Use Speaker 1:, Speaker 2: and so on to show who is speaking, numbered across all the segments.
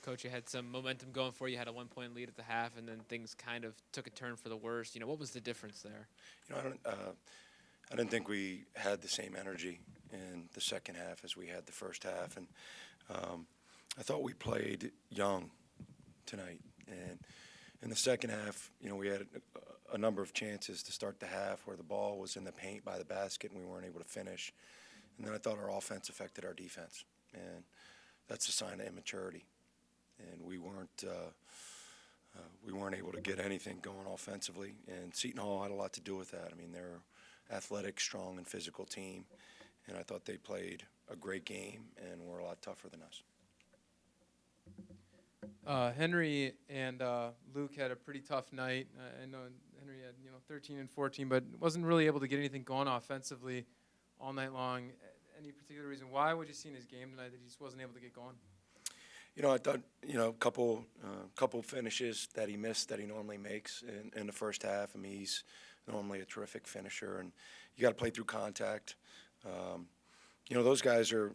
Speaker 1: Coach, you had some momentum going for you. You had a 1 point lead at the half, and then things kind of took a turn for the worse. What was the difference there?
Speaker 2: I didn't think we had the same energy in the second half as we had the first half, and um, I thought we played young tonight. And in the second half, we had a number of chances to start the half where the ball was in the paint by the basket and we weren't able to finish. And then I thought our offense affected our defense, and that's a sign of immaturity. And we weren't able to get anything going offensively. And Seton Hall had a lot to do with that. I mean, they're an athletic, strong, and physical team, and I thought they played a great game and were a lot tougher than us.
Speaker 3: Henry and Luke had a pretty tough night. I know Henry had 13 and 14, but wasn't really able to get anything going offensively all night long. Any particular reason why? What did you see in his game tonight that he just wasn't able to get going?
Speaker 2: I thought a couple finishes that he missed that he normally makes in the first half. I mean, he's normally a terrific finisher, and you got to play through contact. Those guys are,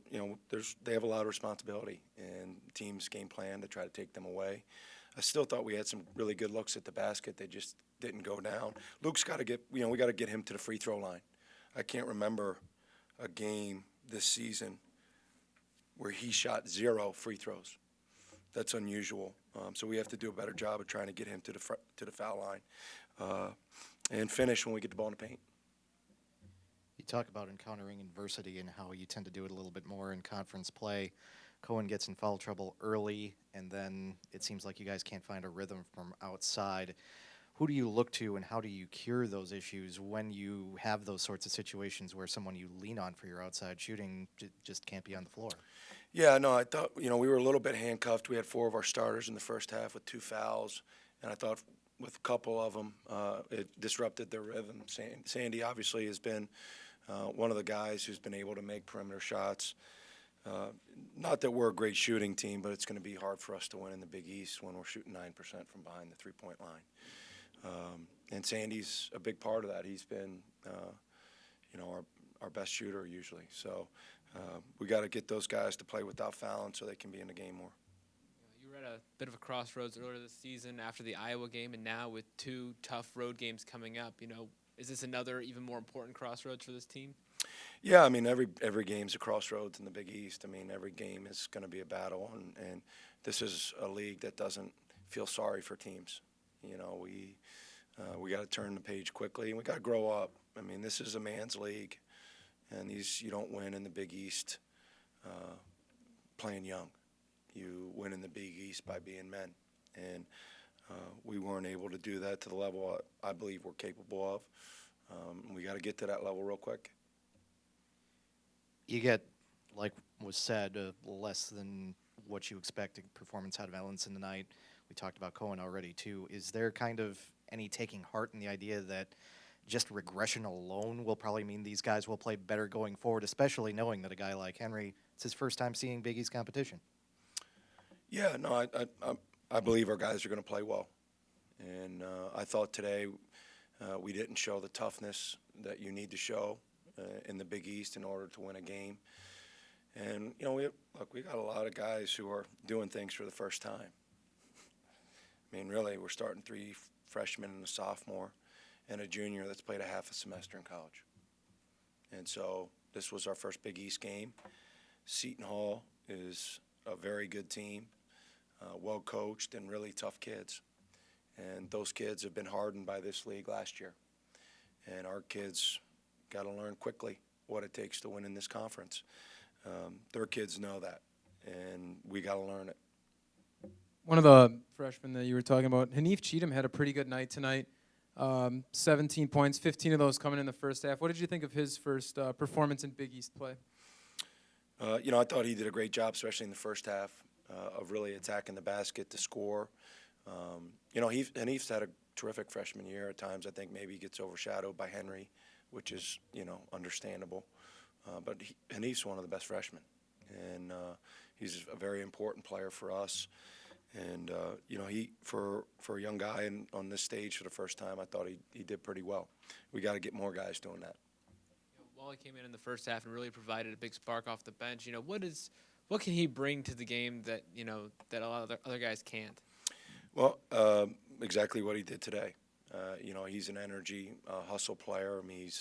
Speaker 2: they have a lot of responsibility, and teams game plan to try to take them away. I still thought we had some really good looks at the basket. They just didn't go down. Luke's got to get, we got to get him to the free throw line. I can't remember a game this season where he shot 0 free throws. That's unusual. So we have to do a better job of trying to get him to the foul line and finish when we get the ball in the paint.
Speaker 4: You talk about encountering adversity and how you tend to do it a little bit more in conference play. Cohen gets in foul trouble early, and then it seems like you guys can't find a rhythm from outside. Who do you look to, and how do you cure those issues when you have those sorts of situations where someone you lean on for your outside shooting just can't be on the floor?
Speaker 2: Yeah, no, I thought, we were a little bit handcuffed. We had 4 of our starters in the first half with 2 fouls, and I thought with a couple of them, it disrupted their rhythm. Sandy obviously has been one of the guys who's been able to make perimeter shots. Not that we're a great shooting team, but it's going to be hard for us to win in the Big East when we're shooting 9% from behind the three-point line. And Sandy's a big part of that. He's been, our best shooter usually. So we got to get those guys to play without fouling so they can be in the game more.
Speaker 1: You were at a bit of a crossroads earlier this season after the Iowa game, and now with 2 tough road games coming up. Is this another even more important crossroads for this team?
Speaker 2: Yeah, I mean, every game's a crossroads in the Big East. I mean, every game is going to be a battle, and this is a league that doesn't feel sorry for teams. We got to turn the page quickly, and we got to grow up. I mean, this is a man's league, and you don't win in the Big East playing young. You win in the Big East by being men, and we weren't able to do that to the level I believe we're capable of. We got to get to that level real quick.
Speaker 4: You get, like was said, less than what you expected performance out of Ellenson tonight. We talked about Cohen already, too. Is there kind of any taking heart in the idea that just regression alone will probably mean these guys will play better going forward, especially knowing that a guy like Henry, it's his first time seeing Big East competition?
Speaker 2: Yeah, no, I believe our guys are going to play well. And I thought today we didn't show the toughness that you need to show in the Big East in order to win a game. And, we got a lot of guys who are doing things for the first time. I mean, really, we're starting 3 freshmen and a sophomore and a junior that's played a half a semester in college. And so this was our first Big East game. Seton Hall is a very good team, well coached, and really tough kids. And those kids have been hardened by this league last year. And our kids got to learn quickly what it takes to win in this conference. Their kids know that, and we got to learn it.
Speaker 3: One of the freshmen that you were talking about, Hanif Cheatham, had a pretty good night tonight. 17 points, 15 of those coming in the first half. What did you think of his first performance in Big East play?
Speaker 2: I thought he did a great job, especially in the first half, of really attacking the basket to score. Hanif's had a terrific freshman year. At times, I think maybe he gets overshadowed by Henry, which is, understandable. But Hanif's one of the best freshmen, and he's a very important player for us. And, he for a young guy on this stage for the first time, I thought he did pretty well. We got to get more guys doing that.
Speaker 1: Wally came in the first half and really provided a big spark off the bench. What What can he bring to the game that that a lot of other guys can't?
Speaker 2: Well, exactly what he did today. He's an energy hustle player. I mean,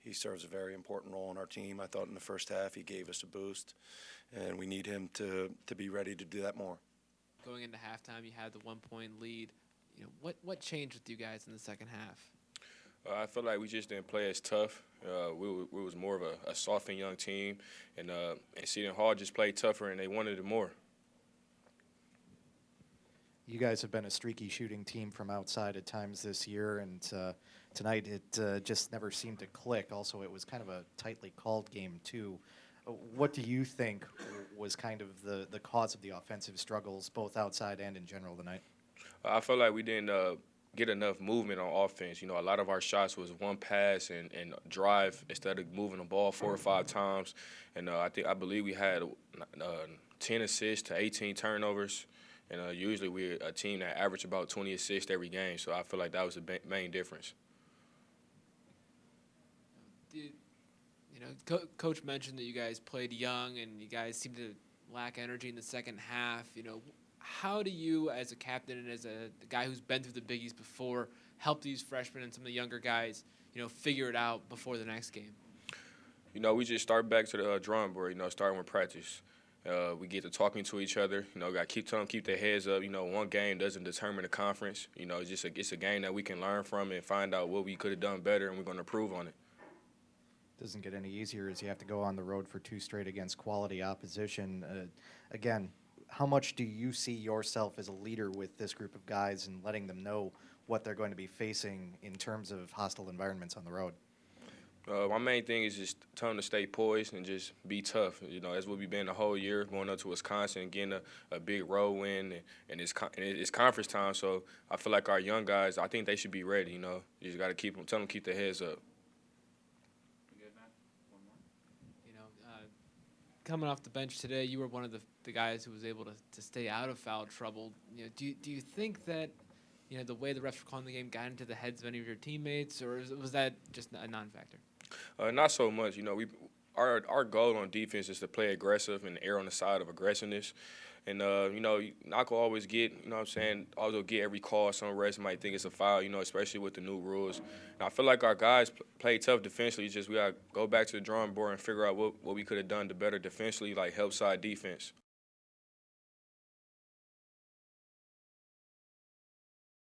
Speaker 2: he serves a very important role in our team. I thought in the first half he gave us a boost, and we need him to be ready to do that more.
Speaker 1: Going into halftime, you had the 1-point lead. What changed with you guys in the second half?
Speaker 5: I feel like we just didn't play as tough. We was more of a soft and young team, and Seton Hall just played tougher, and they wanted it more.
Speaker 4: You guys have been a streaky shooting team from outside at times this year, and tonight it just never seemed to click. Also, it was kind of a tightly called game, too. What do you think was kind of the cause of the offensive struggles, both outside and in general tonight?
Speaker 5: I feel like we didn't get enough movement on offense. A lot of our shots was one pass and drive instead of moving the ball 4 or 5 times. And I believe we had 10 assists to 18 turnovers. And usually we're a team that average about 20 assists every game. So I feel like that was the main difference.
Speaker 1: Coach mentioned that you guys played young and you guys seemed to lack energy in the second half. How do you, as a captain and as a guy who's been through the biggies before, help these freshmen and some of the younger guys, figure it out before the next game?
Speaker 5: We just start back to the drawing board, starting with practice. We get to talking to each other. Got to keep telling them keep their heads up. One game doesn't determine the conference. It's a game that we can learn from and find out what we could have done better, and we're going to improve on it.
Speaker 4: Doesn't get any easier as you have to go on the road for 2 straight against quality opposition. Again, how much do you see yourself as a leader with this group of guys and letting them know what they're going to be facing in terms of hostile environments on the road?
Speaker 5: My main thing is just tell them to stay poised and just be tough. That's what we've been the whole year, going up to Wisconsin and getting a big road win, and it's conference time. So I feel like our young guys, I think they should be ready. You just got to tell them keep their heads up.
Speaker 1: Coming off the bench today, you were one of the guys who was able to stay out of foul trouble. Do you think that the way the refs were calling the game got into the heads of any of your teammates, or was that just a non-factor?
Speaker 5: Not so much. Our goal on defense is to play aggressive and err on the side of aggressiveness. And, not going to always get, also get every call. Some refs might think it's a foul, especially with the new rules. And I feel like our guys play tough defensively. It's just we got to go back to the drawing board and figure out what we could have done to better defensively, like help side defense.